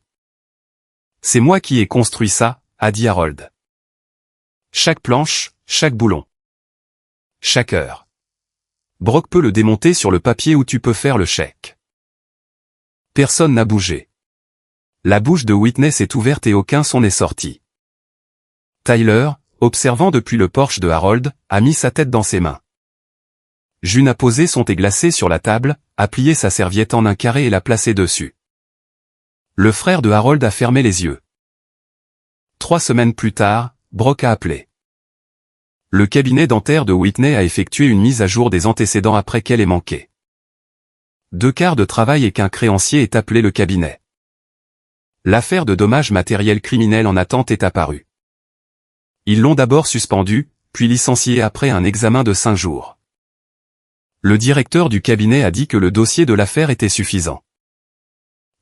C'est moi qui ai construit ça, a dit Harold. Chaque planche, chaque boulon. Chaque heure. Brock peut le démonter sur le papier où tu peux faire le chèque. Personne n'a bougé. La bouche de Whitney s'est ouverte et aucun son n'est sorti. Tyler, observant depuis le porche de Harold, a mis sa tête dans ses mains. June a posé son thé glacé sur la table, a plié sa serviette en un carré et l'a placé dessus. Le frère de Harold a fermé les yeux. 3 semaines plus tard, Brock a appelé. Le cabinet dentaire de Whitney a effectué une mise à jour des antécédents après qu'elle ait manqué 2 quarts de travail et qu'un créancier ait appelé le cabinet. L'affaire de dommages matériels criminels en attente est apparue. Ils l'ont d'abord suspendu, puis licencié après un examen de 5 jours. Le directeur du cabinet a dit que le dossier de l'affaire était suffisant.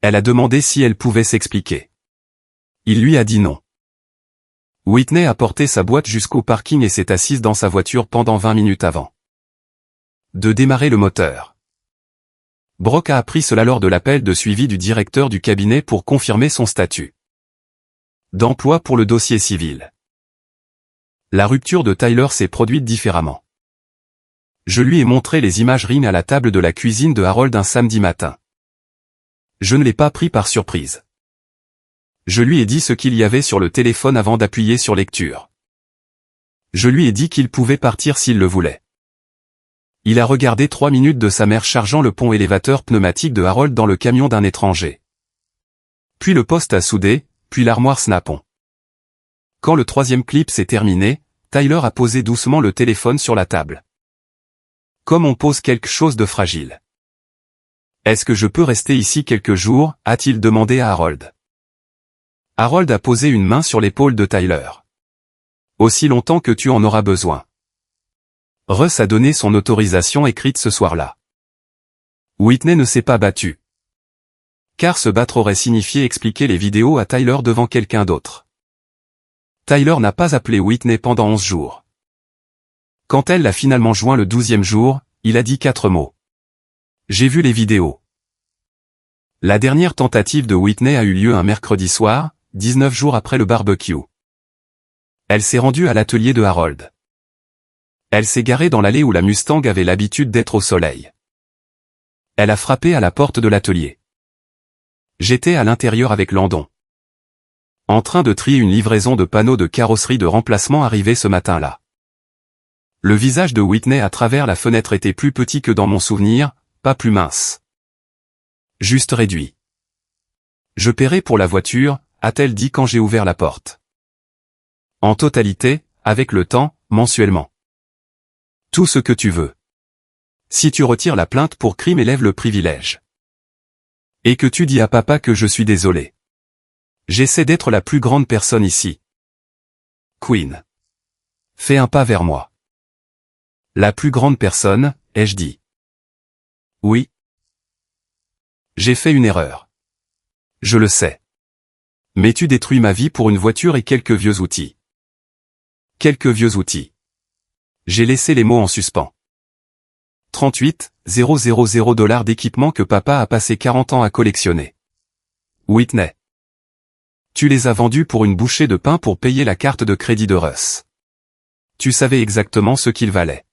Elle a demandé si elle pouvait s'expliquer. Il lui a dit non. Whitney a porté sa boîte jusqu'au parking et s'est assise dans sa voiture pendant 20 minutes avant de démarrer le moteur. Brock a appris cela lors de l'appel de suivi du directeur du cabinet pour confirmer son statut d'emploi pour le dossier civil. La rupture de Tyler s'est produite différemment. Je lui ai montré les imageries à la table de la cuisine de Harold un samedi matin. Je ne l'ai pas pris par surprise. Je lui ai dit ce qu'il y avait sur le téléphone avant d'appuyer sur lecture. Je lui ai dit qu'il pouvait partir s'il le voulait. Il a regardé 3 minutes de sa mère chargeant le pont élévateur pneumatique de Harold dans le camion d'un étranger. Puis le poste à souder, puis l'armoire Snap-on. Quand le 3e clip s'est terminé, Tyler a posé doucement le téléphone sur la table. Comme on pose quelque chose de fragile. « Est-ce que je peux rester ici quelques jours ?» a-t-il demandé à Harold. Harold a posé une main sur l'épaule de Tyler. « Aussi longtemps que tu en auras besoin. » Russ a donné son autorisation écrite ce soir-là. Whitney ne s'est pas battue. Car se battre aurait signifié expliquer les vidéos à Tyler devant quelqu'un d'autre. Tyler n'a pas appelé Whitney pendant 11 jours. Quand elle l'a finalement joint le 12e jour, il a dit 4 mots. J'ai vu les vidéos. La dernière tentative de Whitney a eu lieu un mercredi soir, 19 jours après le barbecue. Elle s'est rendue à l'atelier de Harold. Elle s'est garée dans l'allée où la Mustang avait l'habitude d'être au soleil. Elle a frappé à la porte de l'atelier. J'étais à l'intérieur avec Landon. En train de trier une livraison de panneaux de carrosserie de remplacement arrivée ce matin-là. Le visage de Whitney à travers la fenêtre était plus petit que dans mon souvenir, pas plus mince. Juste réduit. Je paierai pour la voiture, a-t-elle dit quand j'ai ouvert la porte. En totalité, avec le temps, mensuellement. Tout ce que tu veux. Si tu retires la plainte pour crime et lèves le privilège. Et que tu dis à papa que je suis désolé. J'essaie d'être la plus grande personne ici. Queen. Fais un pas vers moi. La plus grande personne, ai-je dit. Oui. J'ai fait une erreur. Je le sais. Mais tu détruis ma vie pour une voiture et quelques vieux outils. Quelques vieux outils. J'ai laissé les mots en suspens. 38 000 $ d'équipement que papa a passé 40 ans à collectionner. Whitney. Tu les as vendus pour une bouchée de pain pour payer la carte de crédit de Russ. Tu savais exactement ce qu'ils valaient.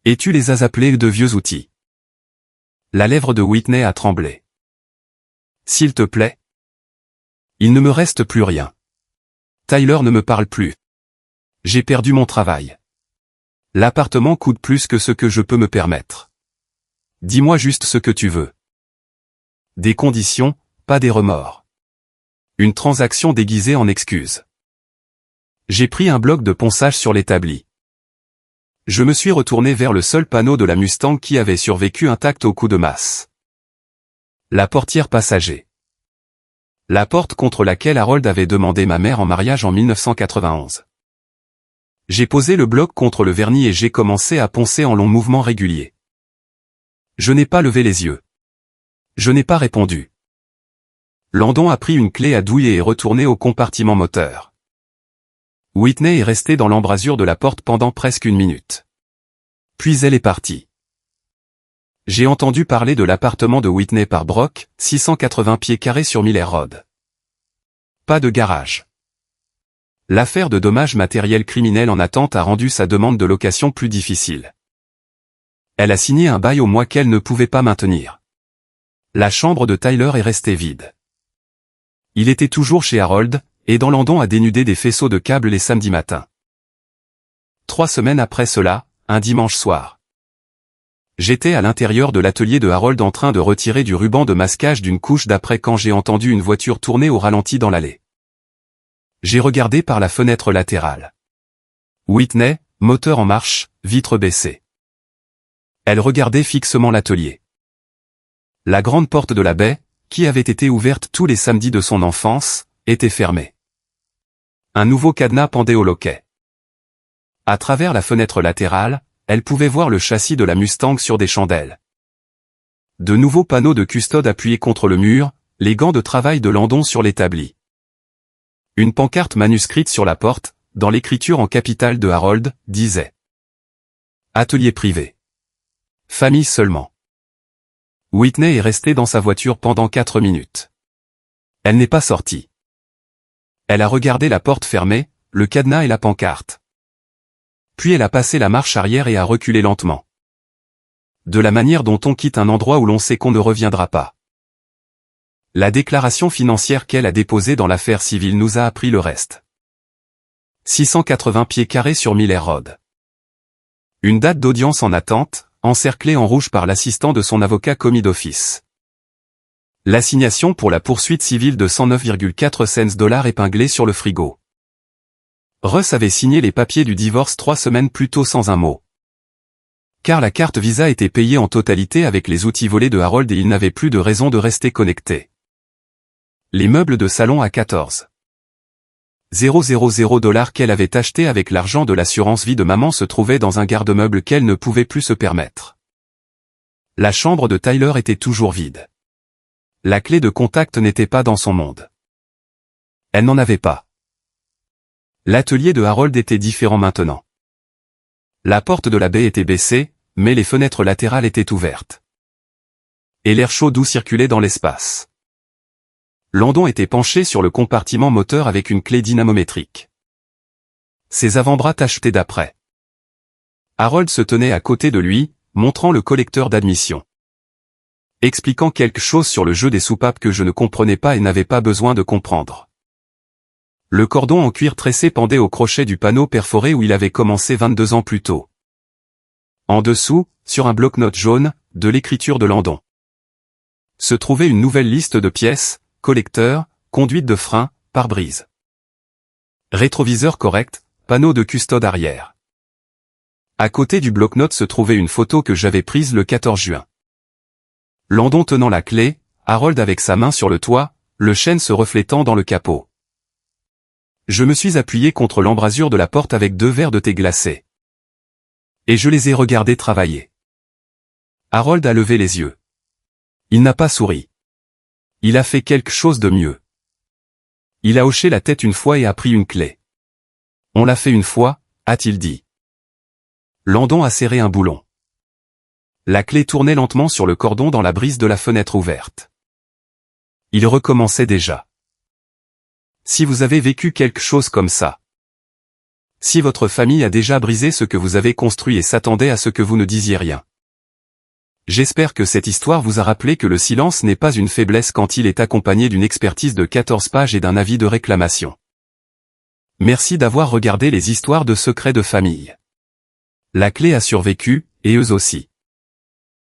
Et tu les as appelés de vieux outils. La lèvre de Whitney a tremblé. S'il te plaît. Il ne me reste plus rien. Tyler ne me parle plus. J'ai perdu mon travail. L'appartement coûte plus que ce que je peux me permettre. Dis-moi juste ce que tu veux. Des conditions, pas des remords. Une transaction déguisée en excuse. J'ai pris un bloc de ponçage sur l'établi. Je me suis retourné vers le seul panneau de la Mustang qui avait survécu intact au coup de masse. La portière passager. La porte contre laquelle Harold avait demandé ma mère en mariage en 1991. J'ai posé le bloc contre le vernis et j'ai commencé à poncer en longs mouvements réguliers. Je n'ai pas levé les yeux. Je n'ai pas répondu. Landon a pris une clé à douille et est retourné au compartiment moteur. Whitney est restée dans l'embrasure de la porte pendant presque 1 minute. Puis elle est partie. J'ai entendu parler de l'appartement de Whitney par Brock, 680 pieds carrés sur Miller Road. Pas de garage. L'affaire de dommages matériels criminels en attente a rendu sa demande de location plus difficile. Elle a signé un bail au mois qu'elle ne pouvait pas maintenir. La chambre de Tyler est restée vide. Il était toujours chez Harold, aidant Landon à dénuder des faisceaux de câbles les samedis matins. 3 semaines après cela, un dimanche soir. J'étais à l'intérieur de l'atelier de Harold en train de retirer du ruban de masquage d'une couche d'après quand j'ai entendu une voiture tourner au ralenti dans l'allée. J'ai regardé par la fenêtre latérale. Whitney, moteur en marche, vitre baissée. Elle regardait fixement l'atelier. La grande porte de la baie, qui avait été ouverte tous les samedis de son enfance, était fermée. Un nouveau cadenas pendait au loquet. À travers la fenêtre latérale, elle pouvait voir le châssis de la Mustang sur des chandelles. De nouveaux panneaux de custode appuyés contre le mur, les gants de travail de Landon sur l'établi. Une pancarte manuscrite sur la porte, dans l'écriture en capitale de Harold, disait « Atelier privé. Famille seulement. » Whitney est restée dans sa voiture pendant 4 minutes. Elle n'est pas sortie. Elle a regardé la porte fermée, le cadenas et la pancarte. Puis elle a passé la marche arrière et a reculé lentement. De la manière dont on quitte un endroit où l'on sait qu'on ne reviendra pas. La déclaration financière qu'elle a déposée dans l'affaire civile nous a appris le reste. 680 pieds carrés sur Miller Road. Une date d'audience en attente, encerclée en rouge par l'assistant de son avocat commis d'office. L'assignation pour la poursuite civile de 109,4 cents épinglée sur le frigo. Russ avait signé les papiers du divorce 3 semaines plus tôt sans un mot. Car la carte Visa était payée en totalité avec les outils volés de Harold et il n'avait plus de raison de rester connecté. Les meubles de salon à 14 000 $ qu'elle avait achetés avec l'argent de l'assurance vie de maman se trouvaient dans un garde-meuble qu'elle ne pouvait plus se permettre. La chambre de Tyler était toujours vide. La clé de contact n'était pas dans son monde. Elle n'en avait pas. L'atelier de Harold était différent maintenant. La porte de la baie était baissée, mais les fenêtres latérales étaient ouvertes. Et l'air chaud doux circulait dans l'espace. Landon était penché sur le compartiment moteur avec une clé dynamométrique. Ses avant-bras tachetaient d'après. Harold se tenait à côté de lui, montrant le collecteur d'admission. Expliquant quelque chose sur le jeu des soupapes que je ne comprenais pas et n'avais pas besoin de comprendre. Le cordon en cuir tressé pendait au crochet du panneau perforé où il avait commencé 22 ans plus tôt. En dessous, sur un bloc-notes jaune, de l'écriture de Landon. Se trouvait une nouvelle liste de pièces, collecteur, conduite de frein, pare-brise. Rétroviseur correct, panneau de custode arrière. À côté du bloc-notes se trouvait une photo que j'avais prise le 14 juin. Landon tenant la clé, Harold avec sa main sur le toit, le chêne se reflétant dans le capot. Je me suis appuyé contre l'embrasure de la porte avec 2 verres de thé glacé. Et je les ai regardés travailler. Harold a levé les yeux. Il n'a pas souri. Il a fait quelque chose de mieux. Il a hoché la tête une fois et a pris une clé. On l'a fait une fois, a-t-il dit. Landon a serré un boulon. La clé tournait lentement sur le cordon dans la brise de la fenêtre ouverte. Il recommençait déjà. Si vous avez vécu quelque chose comme ça. Si votre famille a déjà brisé ce que vous avez construit et s'attendait à ce que vous ne disiez rien. J'espère que cette histoire vous a rappelé que le silence n'est pas une faiblesse quand il est accompagné d'une expertise de 14 pages et d'un avis de réclamation. Merci d'avoir regardé les histoires de secrets de famille. La clé a survécu, et eux aussi.